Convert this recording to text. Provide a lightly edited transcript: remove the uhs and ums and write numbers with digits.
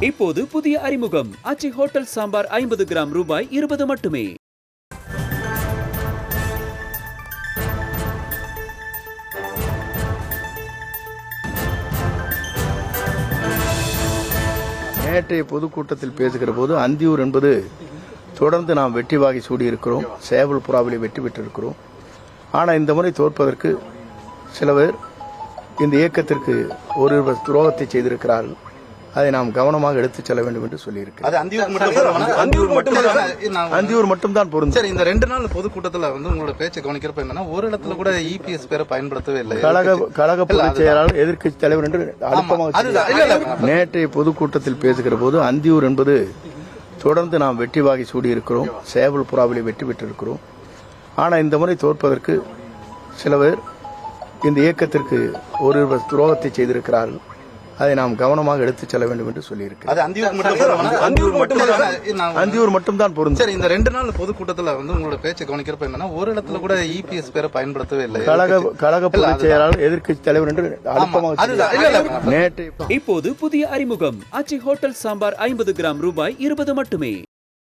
இப்போது புதிய அறிமுகம் அச்சி ஹோட்டல் சாம்பார் 50 கிராம் ரூபாய் 20 மட்டுமே. நேற்றைய பொதுக்கூட்டத்தில் பேசுகிற போது அந்தியூர் என்பது தொடர்ந்து நாம் வெற்றி வாகை சூடியிருக்கிறோம், சேவல் புறாவிலே வெற்றி பெற்றிருக்கிறோம். ஆனால் இந்த முறை தோற்பதற்கு சில பேர் இந்த இயக்கத்திற்கு ஒரு துரோகத்தை செய்திருக்கிறார்கள். அதை நாம் கவனமாக எடுத்துச் செல்ல வேண்டும் என்று சொல்லியிருக்கிறேன். அந்தியூர் மட்டும்தான் பொருந்தும். சரி, இந்த 2 நாள் பொதுக்கூட்டத்தில் உங்களோட பேச்சை கவனிக்கிறப்ப என்னன்னா, ஒரு இடத்துல கூட இபிஎஸ் பேரை பயன்படுத்தவே இல்லை. கழக பொதுச் செயலாளர், எதிர்க்கட்சி தலைவர் என்று அழுத்தமாக நேற்றைய பொதுக்கூட்டத்தில் பேசுகிற போது அந்தியூர் என்பது தொடர்ந்து நாம் வெற்றி வாகை சூடியிருக்கிறோம், சேவல் புறாவிலே வெற்றி பெற்றிருக்கிறோம். ஆனால் இந்த முறை தோற்பதற்கு சில பேர் இந்த இயக்கத்திற்கு ஒரு துரோகத்தை செய்திருக்கிறார்கள். அதை நாம் கவனமாக எடுத்துச் செல்ல வேண்டும் என்று சொல்லியிருக்கிறேன். அந்தியூர் மட்டும்தான் பொருந்தும். சரி, இந்த 2 நாள் பொதுக்கூட்டத்தில் உங்களோட பேச்சை கவனிக்கிறப்ப என்னன்னா, ஒரு இடத்துல கூட இபிஎஸ் பேரை பயன்படுத்தவே இல்லை. கழக பொதுச் செயலாளர், எதிர்க்கட்சி தலைவர் என்று அழுத்தமாக இப்போது புதிய அறிமுகம் அச்சி ஹோட்டல் சாம்பார் 50 கிராம் ரூபாய் 20 மட்டுமே.